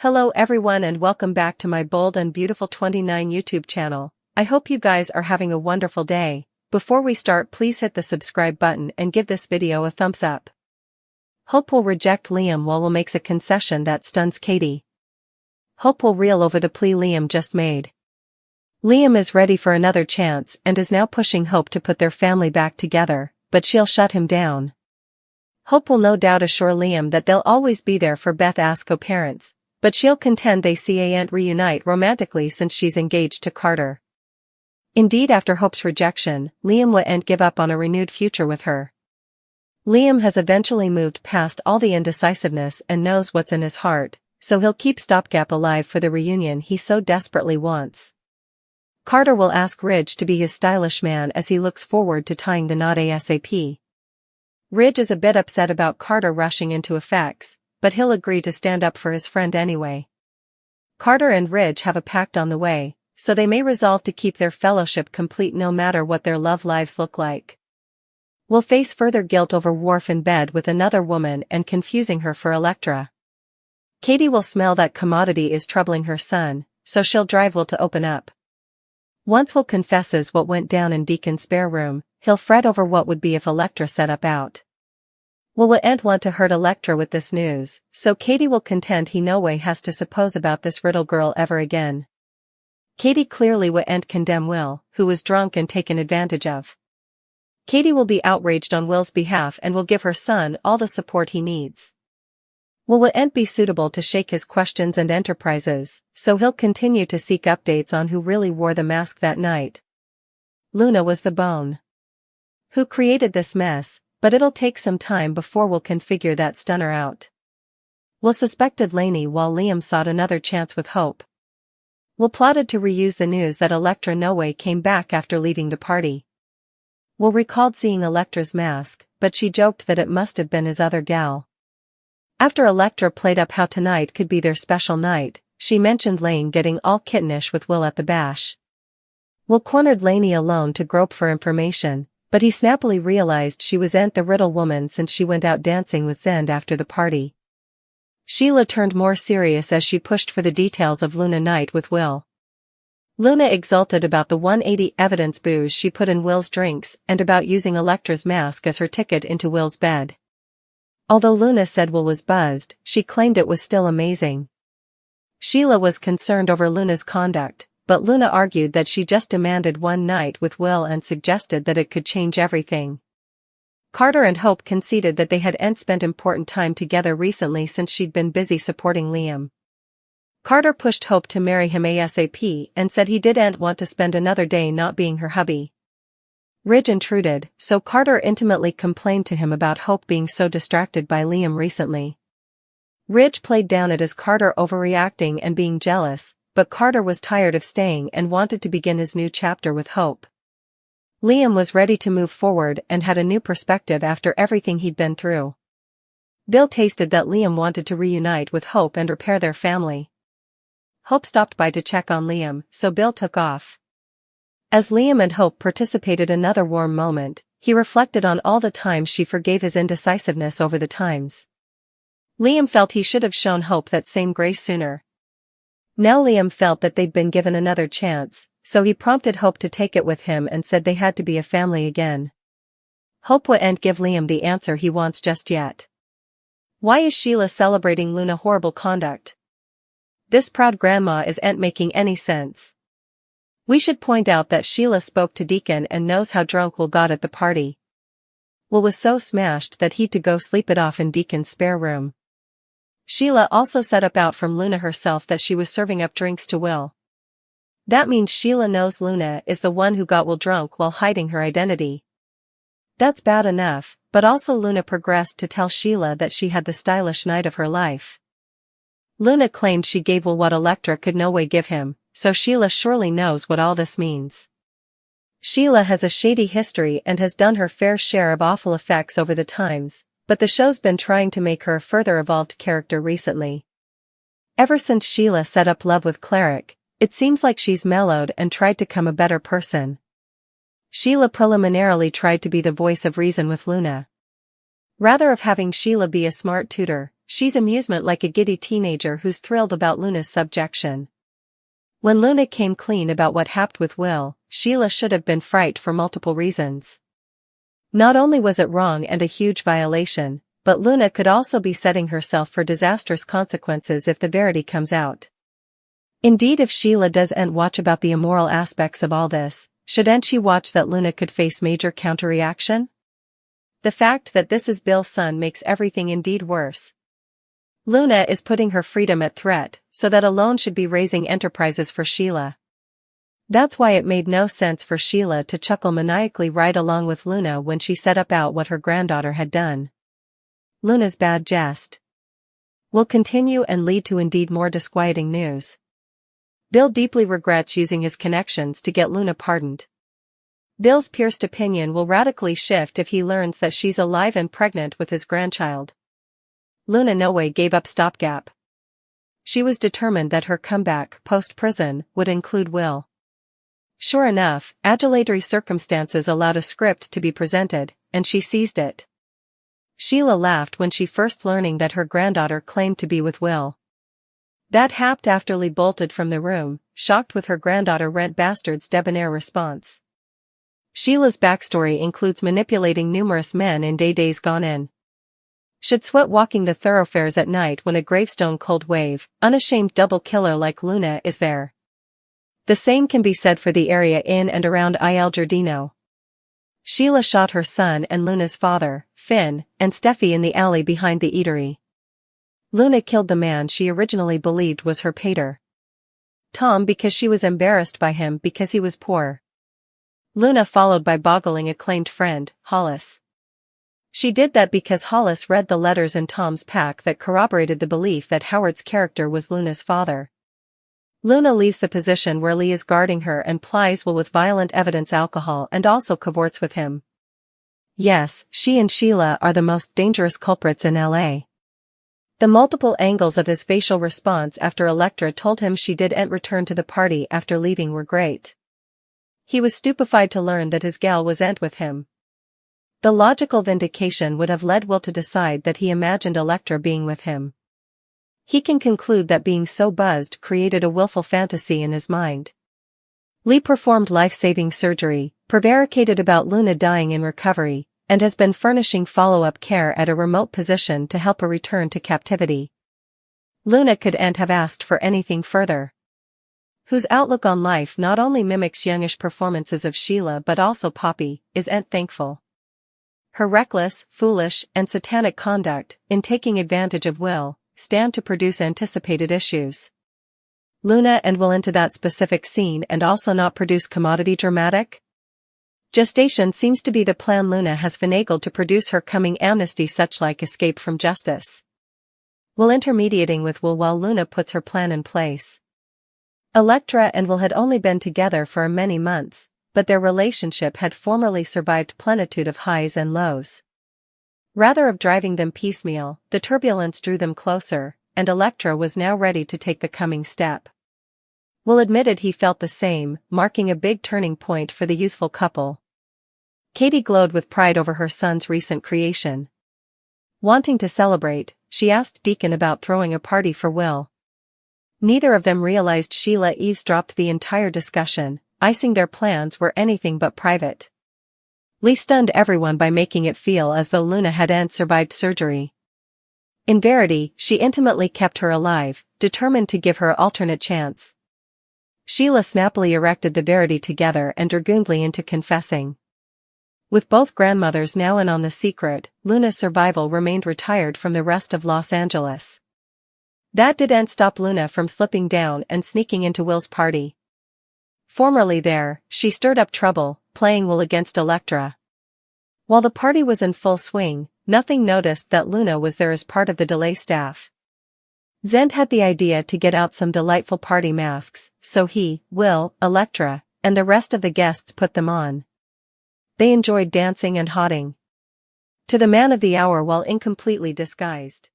Hello everyone and welcome back to my Bold and Beautiful 29 YouTube channel. I hope you guys are having a wonderful day. Before we start, please hit the subscribe button and give this video a thumbs up. Hope will reject Liam while Will makes a concession that stuns Katie. Hope will reel over the plea Liam just made. Liam is ready for another chance and is now pushing Hope to put their family back together, but she'll shut him down. Hope will no doubt assure Liam that they'll always be there for Beth's co-parents, but she'll contend they can't reunite romantically since she's engaged to Carter. Indeed, after Hope's rejection, Liam won't give up on a renewed future with her. Liam has eventually moved past all the indecisiveness and knows what's in his heart, so he'll keep Stopgap alive for the reunion he so desperately wants. Carter will ask Ridge to be his stylish man as he looks forward to tying the knot ASAP. Ridge is a bit upset about Carter rushing into effects, but he'll agree to stand up for his friend anyway. Carter and Ridge have a pact on the way, so they may resolve to keep their fellowship complete no matter what their love lives look like. Will face further guilt over Worf in bed with another woman and confusing her for Elektra. Katie will smell that commodity is troubling her son, so she'll drive Will to open up. Once Will confesses what went down in Deacon's spare room, he'll fret over what would be if Elektra set up out. Will won't want to hurt Elektra with this news, so Katie will contend he no way has to suppose about this Riddle girl ever again. Katie clearly won't condemn Will, who was drunk and taken advantage of. Katie will be outraged on Will's behalf and will give her son all the support he needs. Will won't be suitable to shake his questions and enterprises, so he'll continue to seek updates on who really wore the mask that night. Luna was the bone. Who created this mess? But it'll take some time before Will can figure that stunner out. Will suspected Lainey while Liam sought another chance with Hope. Will plotted to reuse the news that Elektra no way came back after leaving the party. Will recalled seeing Elektra's mask, but she joked that it must have been his other gal. After Elektra played up how tonight could be their special night, she mentioned Lane getting all kittenish with Will at the bash. Will cornered Lainey alone to grope for information, but he snappily realized she wasn't the Riddle woman since she went out dancing with Zend after the party. Sheila turned more serious as she pushed for the details of Luna night with Will. Luna exulted about the 180 evidence booze she put in Will's drinks and about using Elektra's mask as her ticket into Will's bed. Although Luna said Will was buzzed, she claimed it was still amazing. Sheila was concerned over Luna's conduct, but Luna argued that she just demanded one night with Will and suggested that it could change everything. Carter and Hope conceded that they hadn't spent important time together recently since she'd been busy supporting Liam. Carter pushed Hope to marry him ASAP and said he didn't want to spend another day not being her hubby. Ridge intruded, so Carter intimately complained to him about Hope being so distracted by Liam recently. Ridge played down it as Carter overreacting and being jealous, but Carter was tired of staying and wanted to begin his new chapter with Hope. Liam was ready to move forward and had a new perspective after everything he'd been through. Bill tasted that Liam wanted to reunite with Hope and repair their family. Hope stopped by to check on Liam, so Bill took off. As Liam and Hope participated in another warm moment, he reflected on all the times she forgave his indecisiveness over the times. Liam felt he should have shown Hope that same grace sooner. Now Liam felt that they'd been given another chance, so he prompted Hope to take it with him and said they had to be a family again. Hope won't give Liam the answer he wants just yet. Why is Sheila celebrating Luna's horrible conduct? This proud grandma isn't making any sense. We should point out that Sheila spoke to Deacon and knows how drunk Will got at the party. Will was so smashed that he'd to go sleep it off in Deacon's spare room. Sheila also set up out from Luna herself that she was serving up drinks to Will. That means Sheila knows Luna is the one who got Will drunk while hiding her identity. That's bad enough, but also Luna progressed to tell Sheila that she had the stylish night of her life. Luna claimed she gave Will what Elektra could no way give him, so Sheila surely knows what all this means. Sheila has a shady history and has done her fair share of awful effects over the times, but the show's been trying to make her a further evolved character recently. Ever since Sheila set up love with Cleric, it seems like she's mellowed and tried to become a better person. Sheila preliminarily tried to be the voice of reason with Luna. Rather of having Sheila be a smart tutor, she's amusement like a giddy teenager who's thrilled about Luna's subjection. When Luna came clean about what happened with Will, Sheila should have been frightened for multiple reasons. Not only was it wrong and a huge violation, but Luna could also be setting herself for disastrous consequences if the verity comes out. Indeed, if Sheila doesn't watch about the immoral aspects of all this, shouldn't she watch that Luna could face major counterreaction? The fact that this is Bill's son makes everything indeed worse. Luna is putting her freedom at threat, so that alone should be raising enterprises for Sheila. That's why it made no sense for Sheila to chuckle maniacally right along with Luna when she set up out what her granddaughter had done. Luna's bad jest will continue and lead to indeed more disquieting news. Bill deeply regrets using his connections to get Luna pardoned. Bill's pierced opinion will radically shift if he learns that she's alive and pregnant with his grandchild. Luna no way gave up stopgap. She was determined that her comeback post-prison would include Will. Sure enough, adulatory circumstances allowed a script to be presented, and she seized it. Sheila laughed when she first learning that her granddaughter claimed to be with Will. That happened after Lee bolted from the room, shocked with her granddaughter rent bastard's debonair response. Sheila's backstory includes manipulating numerous men in days gone in. Should sweat walking the thoroughfares at night when a gravestone cold wave, unashamed double killer like Luna is there. The same can be said for the area in and around Il Giardino. Sheila shot her son and Luna's father, Finn, and Steffi in the alley behind the eatery. Luna killed the man she originally believed was her pater, Tom, because she was embarrassed by him because he was poor. Luna followed by boggling acclaimed friend, Hollis. She did that because Hollis read the letters in Tom's pack that corroborated the belief that Howard's character was Luna's father. Luna leaves the position where Lee is guarding her and plies Will with violent evidence alcohol and also cavorts with him. Yes, she and Sheila are the most dangerous culprits in LA. The multiple angles of his facial response after Electra told him she didn't return to the party after leaving were great. He was stupefied to learn that his gal wasn't with him. The logical vindication would have led Will to decide that he imagined Electra being with him. He can conclude that being so buzzed created a willful fantasy in his mind. Lee performed life-saving surgery, prevaricated about Luna dying in recovery, and has been furnishing follow-up care at a remote position to help her return to captivity. Luna couldn't have asked for anything further. Whose outlook on life not only mimics youngish performances of Sheila but also Poppy, isn't thankful. Her reckless, foolish, and satanic conduct, in taking advantage of Will, stand to produce anticipated issues. Luna and Will into that specific scene and also not produce commodity dramatic? Gestation seems to be the plan Luna has finagled to produce her coming amnesty such like escape from justice. Will intermediating with Will while Luna puts her plan in place. Electra and Will had only been together for many months, but their relationship had formerly survived plenitude of highs and lows. Rather of driving them piecemeal, the turbulence drew them closer, and Electra was now ready to take the coming step. Will admitted he felt the same, marking a big turning point for the youthful couple. Katie glowed with pride over her son's recent creation. Wanting to celebrate, she asked Deacon about throwing a party for Will. Neither of them realized Sheila eavesdropped the entire discussion, icing their plans were anything but private. Lee stunned everyone by making it feel as though Luna hadn't survived surgery. In verity, she intimately kept her alive, determined to give her an alternate chance. Sheila snappily erected the verity together and dragooned Lee into confessing. With both grandmothers now in on the secret, Luna's survival remained retired from the rest of Los Angeles. That didn't stop Luna from slipping down and sneaking into Will's party. Formerly there, she stirred up trouble, playing Will against Electra. While the party was in full swing, nothing noticed that Luna was there as part of the delay staff. Zend had the idea to get out some delightful party masks, so he, Will, Electra, and the rest of the guests put them on. They enjoyed dancing and hotting to the man of the hour while incompletely disguised.